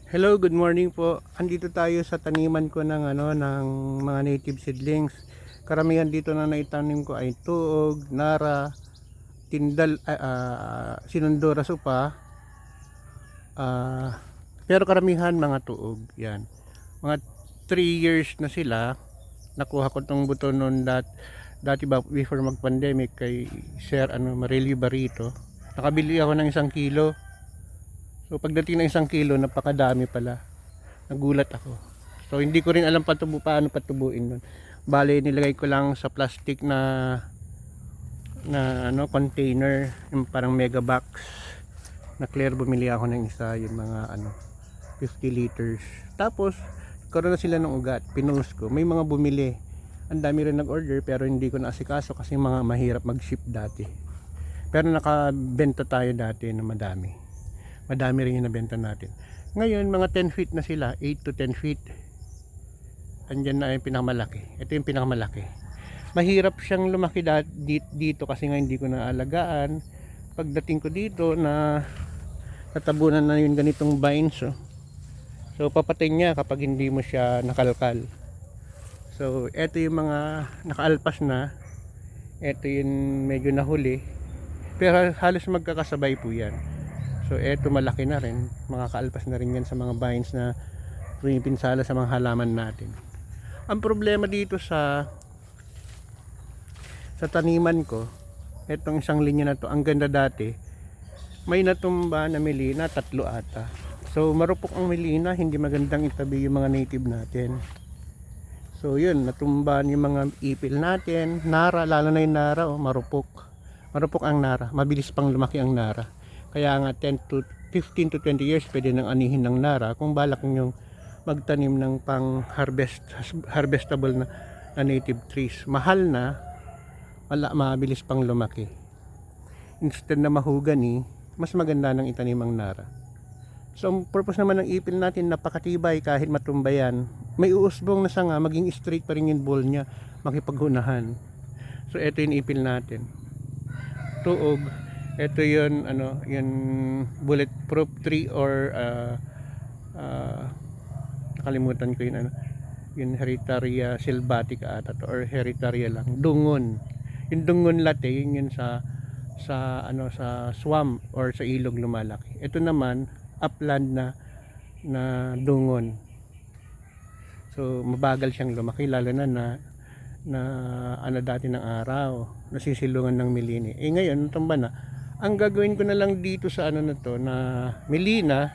Hello, good morning po. Andito tayo sa taniman ko ng ng mga native seedlings. Karamihan dito na naitanim ko ay tuog, nara, tindal, sinundora supa. Pero karamihan mga tuog. Yan. Mga 3 years na sila. Nakuha ko tong buto noon dati ba before mag-pandemic kay Sir Marilio Barito. Nakabili ako ng 1 kilo. So pagdating ng 1 kilo, napakadami pala. Nagulat ako. So hindi ko rin alam paano patubuin nun. Bale nilagay ko lang sa plastic na container, yung parang mega box na clear. Bumili ako ng isa, yung mga 50 liters. Tapos karoon na sila ng ugat, pinost ko. May mga bumili. Ang dami rin nag-order pero hindi ko naasikaso kasi mga mahirap mag-ship dati. Pero nakabenta tayo dati na madami rin yung nabenta natin. Ngayon mga 10 feet na sila, 8 to 10 feet. Andyan na yung pinakamalaki. Ito yung pinakamalaki. Mahirap siyang lumaki dito kasi nga hindi ko naalagaan. Pagdating ko dito na natabunan na yung ganitong vines. So papatay niya kapag hindi mo siya nakalkal. So ito yung mga nakaalpas na. Ito yung medyo nahuli. Pero halos magkakasabay po yan. So eto malaki na rin, makakaalpas na rin yan sa mga vines na pinipinsala sa mga halaman natin. Ang problema dito sa taniman ko, etong isang linya na to, ang ganda dati, may natumba na melina, 3 ata. So marupok ang melina, hindi magandang itabi yung mga native natin. So yun, natumba yung mga ipil natin, nara, lalo na yung nara, marupok. Marupok ang nara, mabilis pang lumaki ang nara. Kaya nga 15 to 20 years pwede nang anihin ng nara kung balak nyo magtanim ng pang harvestable na native trees. Mahal na, mabilis pang lumaki. Instead na mahugani, mas maganda nang itanim ang nara. So ang purpose naman ng ipil natin, napakatibay kahit matumba yan. May uusbong na sanga, maging straight pa rin yung ball nya, makipaghunahan. So ito yung ipil natin. Tuog. Ito yun, yun bulletproof tree or nakalimutan ko yun, yung Heritaria sylvatica ata to, or Heritaria lang, dungon. Yung dungon latte, yun sa swamp or sa ilog lumalaki. Ito naman upland na dungon. So mabagal siyang lumaki, lalo na dati ng araw, nasisilungan ng melini. Ngayon tumba na. Ang gagawin ko na lang dito sa na to na melina,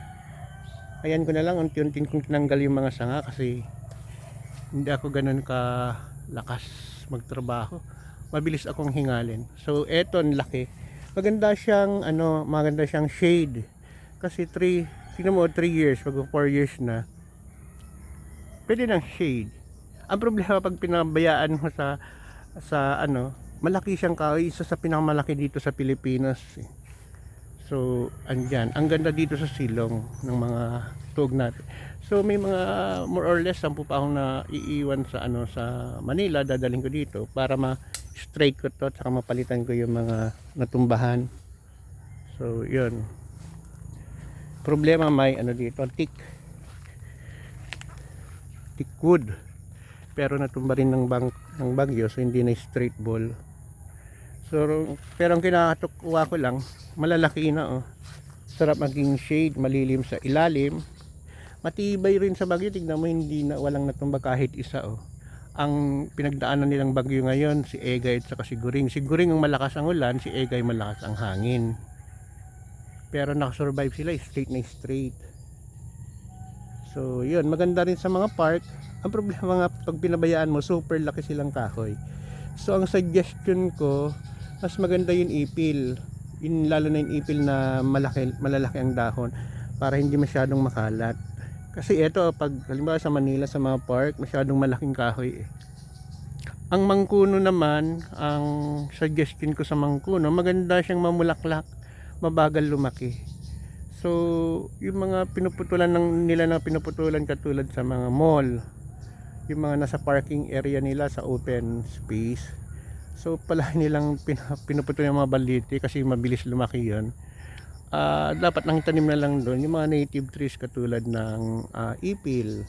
ayan ko na lang unti-unting kong tinanggal yung mga sanga kasi hindi ako ganun ka lakas magtrabaho, mabilis akong hingalin. So eto ang laki, maganda siyang shade kasi 3 years, pag 4 years na pwede ng shade. Ang problema pag pinabayaan mo sa malaki siyang kahoy, isa sa pinakamalaki dito sa Pilipinas. So andyan, ang ganda dito sa silong ng mga tuog natin. So may mga more or less 10 pa akong naiiwan sa sa Manila, dadaling ko dito para ma-straight ko to at saka mapalitan ko yung mga natumbahan. So yun, problema may dito, thick wood, pero natumba rin ng bagyo, so hindi na straight ball. So pero ang kinakatuwa ko lang, malalaki na sarap maging shade, malilim sa ilalim, matibay rin sa bagyo. Tignan mo, walang natumba kahit isa. Ang pinagdaanan nilang bagyo ngayon, si Egay at saka si Guring ang malakas ang ulan, si Egay malakas ang hangin, pero nakasurvive sila straight na straight. So yun, maganda rin sa mga park. Ang problema nga, pag pinabayaan mo, super laki silang kahoy. So ang suggestion ko, mas maganda yung ipil, lalo na yung ipil na malalaki ang dahon, para hindi masyadong makalat. Kasi ito, pag halimbawa sa Manila, sa mga park, masyadong malaking kahoy. Ang mangkuno naman, ang suggestion ko sa mangkuno, maganda siyang mamulaklak, mabagal lumaki. So yung mga pinuputulan nila na pinuputulan katulad sa mga mall, yung mga nasa parking area nila sa open space, so pala nilang pinuputulan yung mga baliti kasi mabilis lumaki yun. dapat nang tanim na lang doon yung mga native trees katulad ng ipil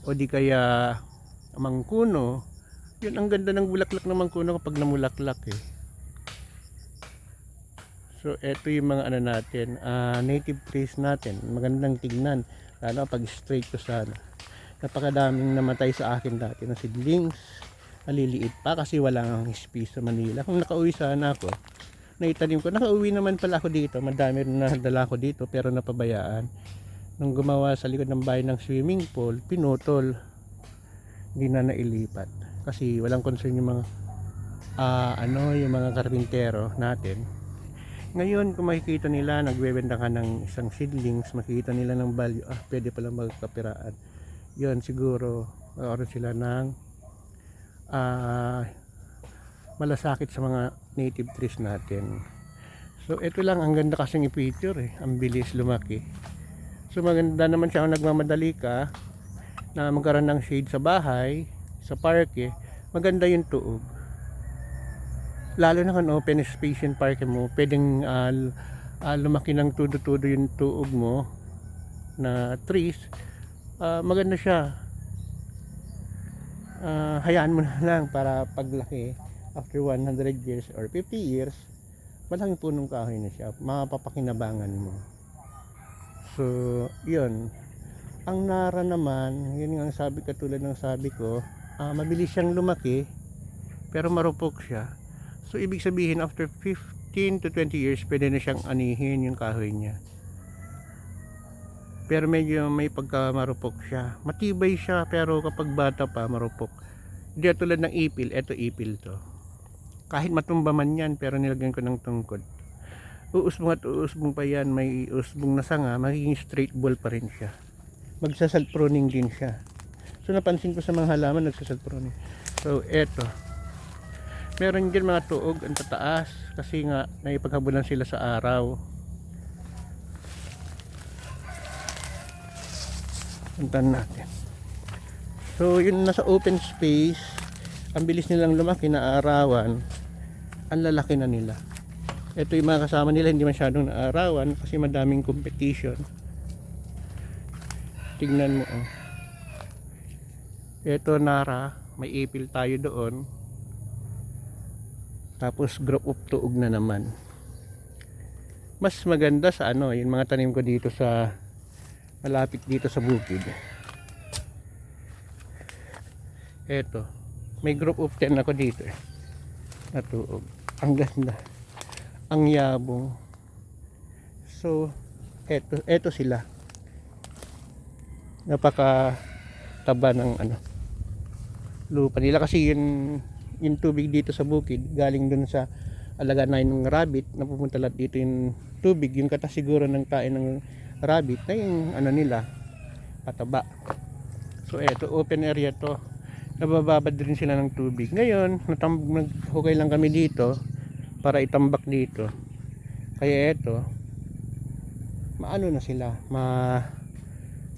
o di kaya mangkuno. Yun, ang ganda ng bulaklak ng mangkuno kapag namulaklak eh. So eto yung mga ano natin, native trees natin, magandang tignan lalo pag straight to sana. Napakadaming namatay sa akin dati na seedlings, maliliit pa kasi wala nang space sa Manila. Kung nakauwi sana ako, naitanim ko, nakauwi naman pala ako dito, madami rin nadala ko dito pero napabayaan. Nung gumawa sa likod ng bahay ng swimming pool, pinutol, hindi na nailipat kasi walang concern yung mga yung mga karpintero natin. Ngayon kung makikita nila nagbebenta ka ng isang seedlings, makikita nila ng value, pwede pala magkapiraan. Yun siguro magkaroon sila ng malasakit sa mga native trees natin. So ito lang, ang ganda kasing i-picture eh, ang bilis lumaki. So maganda naman siya kung nagmamadali ka na magkaroon ng shade sa bahay, sa parke, maganda yung tuog. Lalo na kung open space yung parke mo, pwedeng lumaki ng tudo-tudo yung tuog mo na trees. Maganda siya. Hayaan mo na lang para paglaki after 100 years or 50 years, malaking punong kahoy na siya, mapapakinabangan mo. So yun, ang nara naman, yun ang sabi, katulad ng sabi ko, mabilis siyang lumaki pero marupok siya. So ibig sabihin after 15 to 20 years pwede na siyang anihin yung kahoy niya. Pero medyo may pagka marupok siya. Matibay siya pero kapag bata pa marupok. Hindi tulad ng ipil, eto ipil to. Kahit matumba man yan pero nilagyan ko ng tungkod. Uusbong at uusbong pa yan, may usbong na sanga, magiging straight ball pa rin siya. Magsasalt pruning din siya. So napansin ko sa mga halaman nagsasalt pruning. So eto. Meron din mga tuog ang tataas kasi nga naipaghabulan sila sa araw. Puntan natin. So yun, nasa open space, ang bilis nilang lumaki na arawan, ang lalaki na nila. Ito yung mga kasama nila, hindi masyadong naarawan kasi madaming competition. Tignan mo oh. Ito nara, may ipil tayo doon. Tapos group of tuog na naman. Mas maganda sa yung mga tanim ko dito sa malapit dito sa bukid. Eto, may group of 10 ako dito eh, na tuog. Ang ganda, ang yabong. So eto sila, napaka taba ng lupa nila kasi yung tubig dito sa bukid galing dun sa alaganain ng rabbit na pupunta lahat dito yung tubig, yung kata siguro ng kain ng rabbit na yung nila pataba. So eto, open area to, nabababad din sila ng tubig. Ngayon naghukay lang kami dito para itambak dito, kaya eto maano na sila,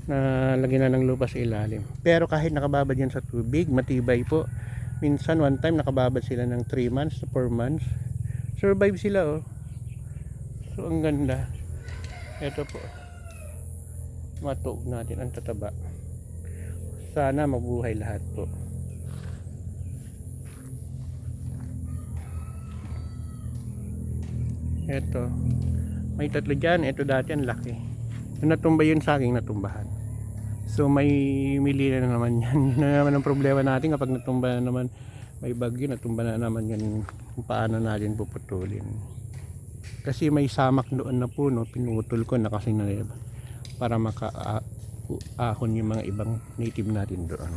nalagyan na ng lupa sa ilalim. Pero kahit nakababad yan sa tubig, matibay po. Minsan one time nakababad sila ng 3 months to 4 months. Survive sila oh. So ang ganda. Ito po. Matuog natin ang tataba. Sana mabuhay lahat po. Ito. May tatlo dyan. Ito dati ang laki. Nung natumba yun sa akin, natumbahan. So may mili na naman yan. Yun na naman ang problema natin kapag natumba na naman, may bagyo, natumba na naman yan, kung paano natin puputulin. Kasi may samak doon na puno, pinutol ko na kasi na para makaahon yung mga ibang native natin doon.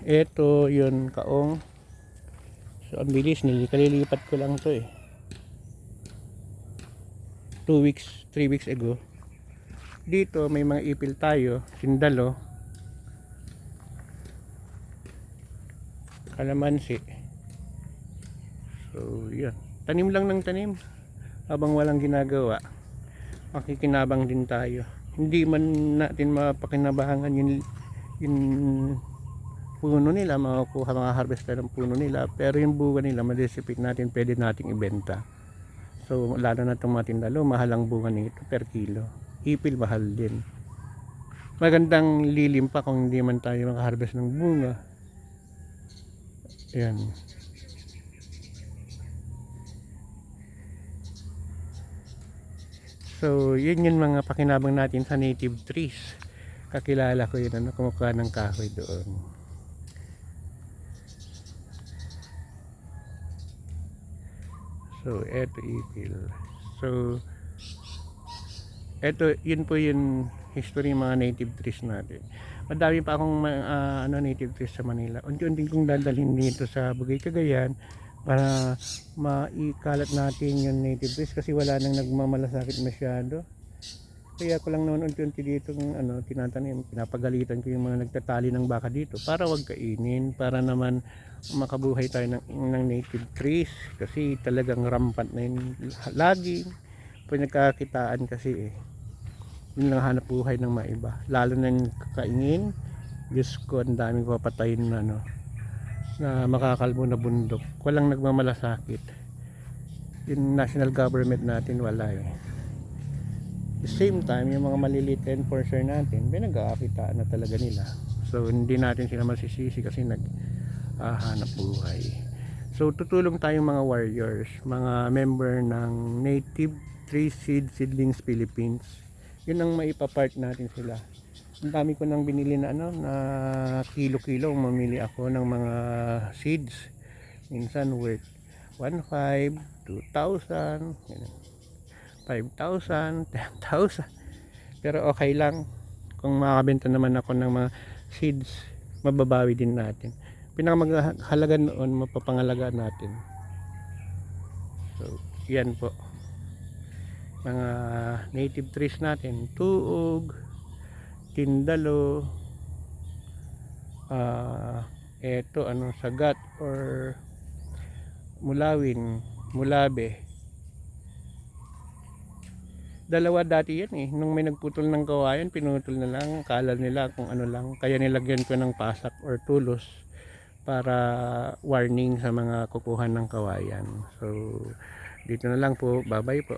Ito yun, kaong. So ang bilis, kalilipat ko lang to eh. 2 weeks, 3 weeks ago. Dito may mga ipil tayo, sindalo, kalamansi. So yan, tanim lang ng tanim habang walang ginagawa, makikinabang din tayo. Hindi man natin mapakinabangan yung puno nila, mga harvest ng puno nila, pero yung bunga nila madisipit natin, pwede nating ibenta. So lalo na itong mga tindalo, mahal ang bunga nito per kilo. Ipil mahal din. Magandang lilim pa kung hindi man tayo makaharvest ng bunga. Ayan. So yun yung mga pakinabang natin sa native trees. Kakilala ko yun, kumukuha ng kahoy doon. So eto ipil. So eto, yun po yung history ng mga native trees natin. Madami pa akong native trees sa Manila. Unti-unti kong dadalhin dito sa Bugay, Cagayan para maikalat natin yung native trees kasi wala nang nagmamalasakit masyado. Kaya ko lang naman unti-unti dito tinatanim, pinapagalitan ko yung mga nagtatali ng baka dito para wag kainin, para naman makabuhay tayo ng native trees kasi talagang rampant na yun lagi. Pinagkakitaan kasi yun lang hanap buhay ng maiba, lalo na yung kakainin. Diyos ko, ang daming papatayin na makakalbo na bundok, walang nagmamalasakit. Yung national government natin wala the same time yung mga maliliit enforcer natin pinag-aakitaan na talaga nila. So hindi natin sila masisisi kasi naghahanap buhay. So tutulong tayong mga warriors, mga member ng Native Tree Seedlings Philippines. Yun ang maipapart natin sila. Ang dami ko nang binili na kilo-kilo. Mamili ako ng mga seeds. Minsan worth 1,500, 2,000, 5,000, 10,000. Pero okay lang. Kung makakabenta naman ako ng mga seeds, mababawi din natin. Pinakamahalaga noon, mapapangalagaan natin. So, yan po. Mga native trees natin, tuog, tindalo, eto sagat or mulawin, mulabe. Dalawa dati yan nung may nagputol ng kawayan, pinutol na lang, kala nila kung ano lang, kaya nilagyan ko ng pasak or tulos para warning sa mga kukuhan ng kawayan. So dito na lang po, bye bye po.